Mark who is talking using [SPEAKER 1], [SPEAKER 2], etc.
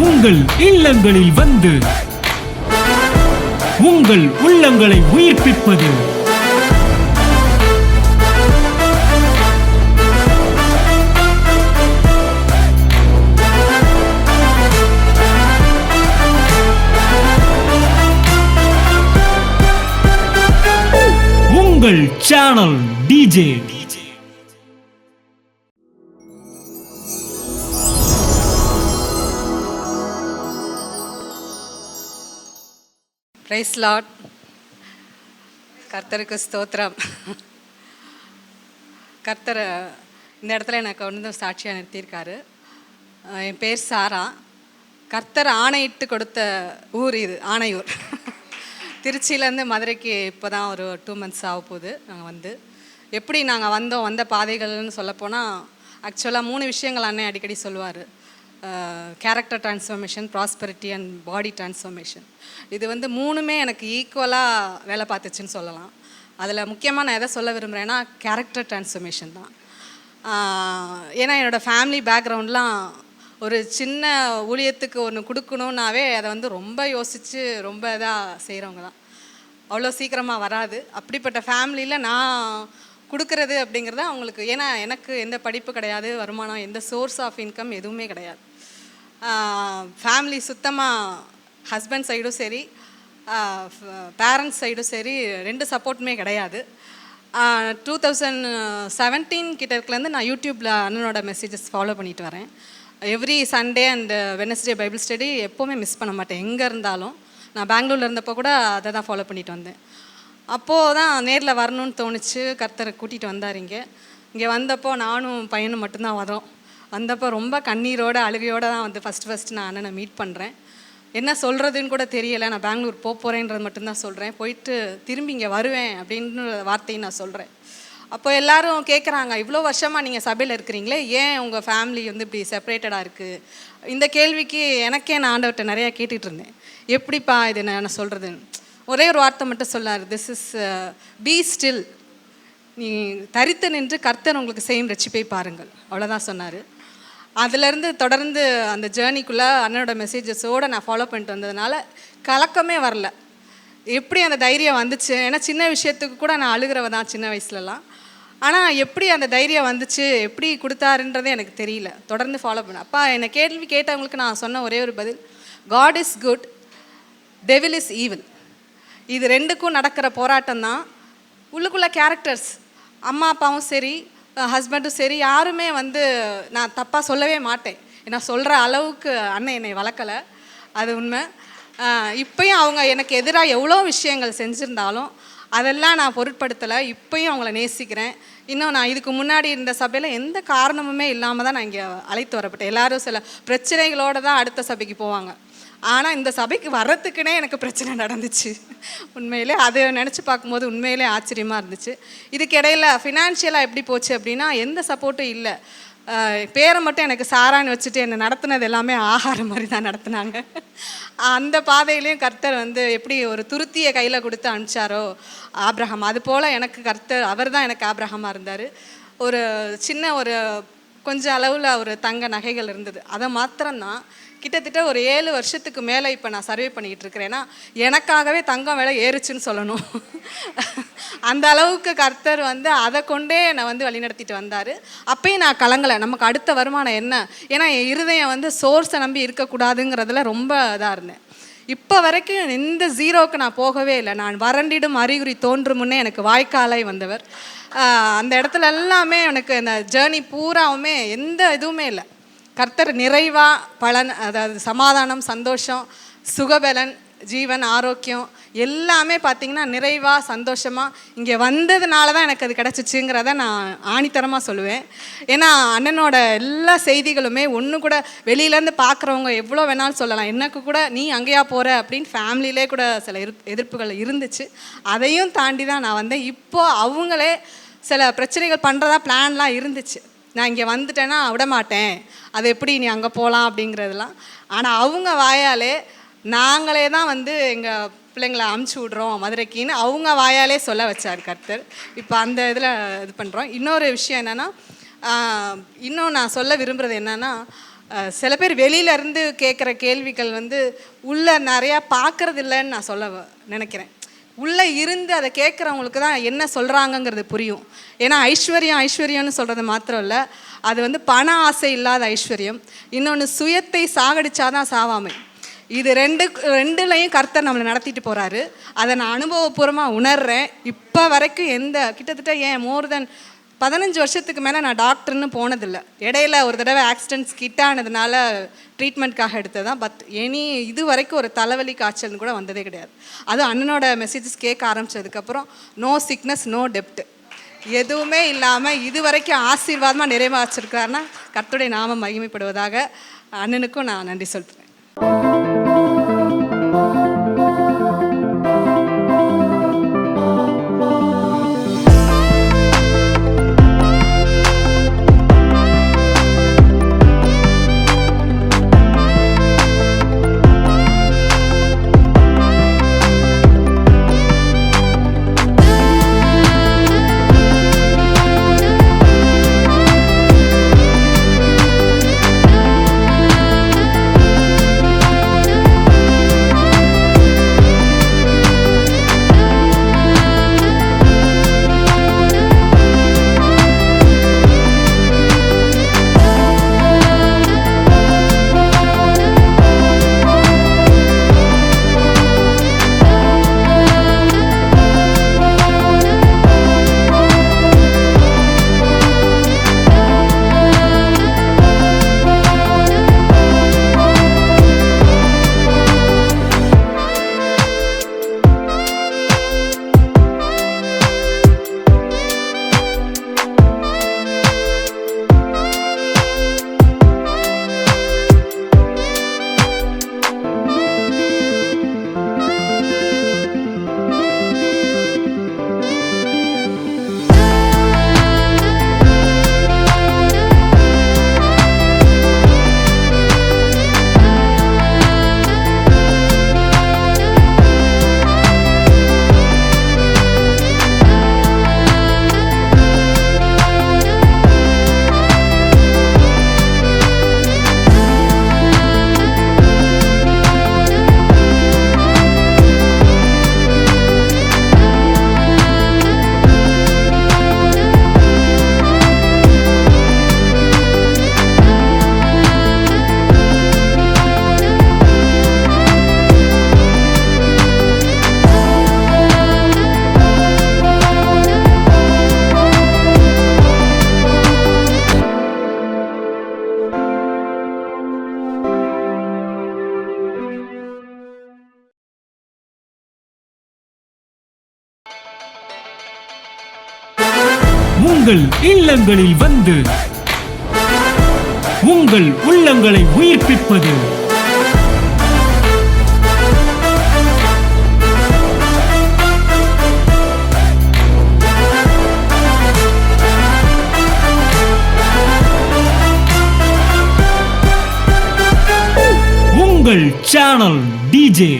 [SPEAKER 1] உங்கள் இல்லங்களில் வந்து உங்கள் உள்ளங்களை உயிர்ப்பிப்பது உங்கள் சேனல் டிஜே.
[SPEAKER 2] Price Lord. கர்த்தருக்கு ஸ்தோத்திரம். கர்த்தர் இந்த இடத்துல எனக்கு வந்து சாட்சியாக நிறுத்தியிருக்காரு. என் பேர் சாரா. கர்த்தர் ஆணையிட்டு கொடுத்த ஊர் இது, ஆணையூர். திருச்சியிலேருந்து மதுரைக்கு இப்போ தான் ஒரு 2 months ஆக போகுது. நாங்கள் வந்து எப்படி நாங்கள் வந்த பாதைகள்னு சொல்லப்போனால் ஆக்சுவலாக 3 விஷயங்கள் அண்ணன் அடிக்கடி சொல்லுவார். Character transformation, prosperity and body transformation. இது வந்து 3மே எனக்கு ஈக்குவலாக வேலை பார்த்துச்சுன்னு சொல்லலாம். அதில் முக்கியமாக நான் எதை சொல்ல விரும்புகிறேன்னா கேரக்டர் ட்ரான்ஸ்ஃபர்மேஷன் தான். ஏன்னா என்னோடய ஃபேமிலி பேக்ரவுண்ட்லாம் ஒரு சின்ன ஊழியத்துக்கு ஒன்று கொடுக்கணுன்னாவே அதை வந்து ரொம்ப யோசித்து ரொம்ப இதாக செய்கிறவங்க தான். அவ்வளோ சீக்கிரமாக வராது. அப்படிப்பட்ட ஃபேமிலியில் நான் கொடுக்குறது அப்படிங்கிறது அவங்களுக்கு, ஏன்னா எனக்கு எந்த படிப்பு கிடையாது, வருமானம், எந்த சோர்ஸ் ஆஃப் இன்கம் எதுவுமே கிடையாது. ஃபேமிலி சுத்தமாக ஹஸ்பண்ட் சைடும் சரி, பேரண்ட்ஸ் சைடும் சரி, 2 சப்போர்ட்டுமே கிடையாது. 2017 கிட்டேருந்து நான் யூடியூப்பில் அண்ணனோட மெசேஜஸ் ஃபாலோ பண்ணிட்டு வரேன். Every Sunday and Wednesday Bible study எப்போவுமே மிஸ் பண்ண மாட்டேன். எங்கே இருந்தாலும் நான் பெங்களூரில் இருந்தப்போ கூட அதை தான் ஃபாலோ பண்ணிட்டு வந்தேன். அப்போது தான் நேரில் வரணும்னு தோணுச்சு. கர்த்தரை கூட்டிகிட்டு வந்தார். இங்கே வந்தப்போ நானும் பையனும் மட்டும்தான் வரோம். வந்தப்போ ரொம்ப கண்ணீரோடு அழுகையோடு தான் வந்து ஃபஸ்ட்டு நான் அண்ணனை மீட் பண்ணுறேன். என்ன சொல்கிறதுன்னு கூட தெரியலை. நான் பெங்களூர் போகிறேன்றது மட்டும்தான் சொல்கிறேன். போயிட்டு திரும்பி இங்கே வருவேன் அப்படின்னு வார்த்தையும் நான் சொல்கிறேன். அப்போ எல்லோரும் கேட்குறாங்க, இவ்வளோ வருஷமாக நீங்கள் சபையில் இருக்கிறீங்களே, ஏன் உங்கள் ஃபேமிலி வந்து இப்படி செப்பரேட்டடாக இருக்குது? இந்த கேள்விக்கு எனக்கே நான் ஆண்டவர்கிட்ட நிறையா கேட்டுகிட்டு இருந்தேன். எப்படிப்பா இது நான் சொல்கிறதுன்னு. ஒரே ஒரு வார்த்தை மட்டும் சொல்லார், திஸ் இஸ் பி ஸ்டில், நீ தரித்து நின்று கர்த்தர் உங்களுக்கு செய்யும் ரட்சிப்பை பாருங்கள், அவ்வளோதான் சொன்னார். அதிலேருந்து தொடர்ந்து அந்த ஜேர்னிக்குள்ளே அண்ணனோட மெசேஜஸோடு நான் ஃபாலோ பண்ணிட்டு வந்ததுனால கலக்கமே வரல. எப்படி அந்த தைரியம் வந்துச்சு? ஏன்னா சின்ன விஷயத்துக்கு கூட நான் அழுகிறவ தான் சின்ன வயசுலலாம். ஆனால் எப்படி அந்த தைரியம் வந்துச்சு, எப்படி கொடுத்தாருன்றதே எனக்கு தெரியல. தொடர்ந்து ஃபாலோ பண்ணேன். அப்பா என்னை கேள்வி கேட்டவங்களுக்கு நான் சொன்ன ஒரே ஒரு பதில், God is good, devil is evil. இது 2க்கும் நடக்கிற போராட்டம் தான். உள்ளுக்குள்ளே கேரக்டர்ஸ், அம்மா அப்பாவும் சரி, ஹஸ்பண்டும் சரி, யாருமே வந்து நான் தப்பாக சொல்லவே மாட்டேன். நான் சொல்கிற அளவுக்கு அண்ணன் என்னை வளர்க்கலை, அது உண்மை. இப்போயும் அவங்க எனக்கு எதிராக எவ்வளோ விஷயங்கள் செஞ்சுருந்தாலும் அதெல்லாம் நான் பொருட்படுத்தலை. இப்போயும் அவங்கள நேசிக்கிறேன். இன்னும் நான் இதுக்கு முன்னாடி இருந்த சபையில் எந்த காரணமுமே இல்லாமல் தான் நான் இங்கே அழைத்து வரப்பட்டேன். எல்லோரும் சில பிரச்சனைகளோடு தான் அடுத்த சபைக்கு போவாங்க. ஆனால் இந்த சபைக்கு வர்றதுக்குனே எனக்கு பிரச்சனை நடந்துச்சு. உண்மையிலே அதை நினச்சி பார்க்கும்போது உண்மையிலே ஆச்சரியமாக இருந்துச்சு. இதுக்கு இடையில் ஃபினான்ஷியலாக எப்படி போச்சு அப்படின்னா எந்த சப்போர்ட்டும் இல்லை. பேரை மட்டும் எனக்கு சாரான்னு வச்சுட்டு என்னை நடத்துனது எல்லாமே ஆகாரம் மாதிரி தான் நடத்துனாங்க. அந்த பாதையிலையும் கர்த்தர் வந்து எப்படி ஒரு துருத்தியை கையில் கொடுத்து அனுப்பிச்சாரோ ஆபிரகாம், அது போல் எனக்கு கர்த்தர், அவர் தான் எனக்கு ஆபிரகாமாக இருந்தார். ஒரு சின்ன ஒரு கொஞ்சம் அளவில் ஒரு தங்க நகைகள் இருந்தது. அதை மாத்திரம்தான் கிட்டத்தட்ட ஒரு 7 வருஷத்துக்கு மேலே இப்போ நான் சர்வே பண்ணிக்கிட்டு இருக்கிறேன்னா எனக்காகவே தங்கம் விலை ஏறுச்சுன்னு சொல்லணும். அந்த அளவுக்கு கர்த்தர் வந்து அதை கொண்டே நான் வந்து வழிநடத்திட்டு வந்தார். அப்பயும் நான் கலங்கலை. நமக்கு அடுத்த வருமானம் என்ன? ஏன்னா என் இருதயம் வந்து சோர்ஸை நம்பி இருக்கக்கூடாதுங்கிறதுல ரொம்ப இதாக இருந்தேன். இப்போ வரைக்கும் எந்த ஜீரோவுக்கு நான் போகவே இல்லை. நான் வறண்டிடும் அறிகுறி தோன்றும் முன்னே எனக்கு வாய்க்காலை வந்தவர். அந்த இடத்துல எல்லாமே எனக்கு இந்த ஜேர்னி பூராவுமே எந்த இதுவுமே இல்லை. கர்த்தர் நிறைவாக பலன், அதாவது சமாதானம், சந்தோஷம், சுகபலன், ஜீவன், ஆரோக்கியம் எல்லாமே பார்த்திங்கன்னா நிறைவாக சந்தோஷமாக இங்கே வந்ததுனால தான் எனக்கு அது கிடச்சிச்சுங்கிறத நான் ஆணித்தரமாக சொல்லுவேன். ஏன்னா அண்ணனோட எல்லா செய்திகளுமே ஒன்று கூட வெளியிலேருந்து பார்க்குறவங்க எவ்வளோ வேணாலும் சொல்லலாம். எனக்கு கூட நீ அங்கேயா போகிற அப்படின்னு ஃபேமிலியிலே கூட சில எதிர்ப்புகள் இருந்துச்சு. அதையும் தாண்டி தான் நான் வந்தேன். இப்போது அவங்களே சில பிரச்சனைகள் பண்ணுறதா பிளான்லாம் இருந்துச்சு. நான் இங்கே வந்துட்டேன்னா விடமாட்டேன், அது எப்படி நீ அங்கே போகலாம் அப்படிங்கிறதுலாம். ஆனால் அவங்க வாயாலே நாங்களே தான் வந்து எங்கள் பிள்ளைங்களை அமுச்சு விட்றோம் மதுரைக்குன்னு அவங்க வாயாலே சொல்ல வச்சார் கர்த்தர். இப்போ அந்த இதில் இது பண்ணுறோம். இன்னொரு விஷயம் என்னென்னா, இன்னும் நான் சொல்ல விரும்புகிறது என்னென்னா, சில பேர் வெளியிலேருந்து கேட்குற கேள்விகள் வந்து உள்ளே நிறையா பார்க்கறது இல்லைன்னு நான் நினைக்கிறேன். உள்ளே இருந்து அதை கேட்குறவங்களுக்கு தான் என்ன சொல்கிறாங்கங்கிறது புரியும். ஏன்னா ஐஸ்வர்யம்னு சொல்கிறது மாத்திரம் இல்லை, அது வந்து பண ஆசை இல்லாத ஐஸ்வர்யம். இன்னொன்று சுயத்தை சாகடிச்சாதான் சாவாமை. இது ரெண்டுலையும் கர்த்தர் நம்மளை நடத்திட்டு போகிறாரு. அதை நான் அனுபவபூர்வமாக உணர்கிறேன். இப்போ வரைக்கும் கிட்டத்தட்ட மோர் தென் 15 வருஷத்துக்கு மேலே நான் டாக்டர்னு போனதில்லை. இடையில ஒரு தடவை ஆக்சிடென்ட்ஸ் கிட்டானதுனால ட்ரீட்மெண்ட்காக எடுத்ததான். பட் இது வரைக்கும் ஒரு தலைவலி காய்ச்சல்னு கூட வந்ததே கிடையாது. அதுவும் அண்ணனோட மெசேஜஸ் கேட்க ஆரம்பித்ததுக்கப்புறம் நோ சிக்னஸ் நோ டெப்ட் எதுவுமே இல்லாமல் இது வரைக்கும் ஆசீர்வாதமாக நிறைவாக வச்சுருக்காருன்னா கர்த்தருடைய நாமம் மகிமைப்படுவதாக. அண்ணனுக்கும் நான் நன்றி சொல்கிறேன்.
[SPEAKER 1] உங்கள் இல்லங்களில் வந்து உங்கள் உள்ளங்களை உயிர்ப்பிப்பது உங்கள் சேனல் டிஜே.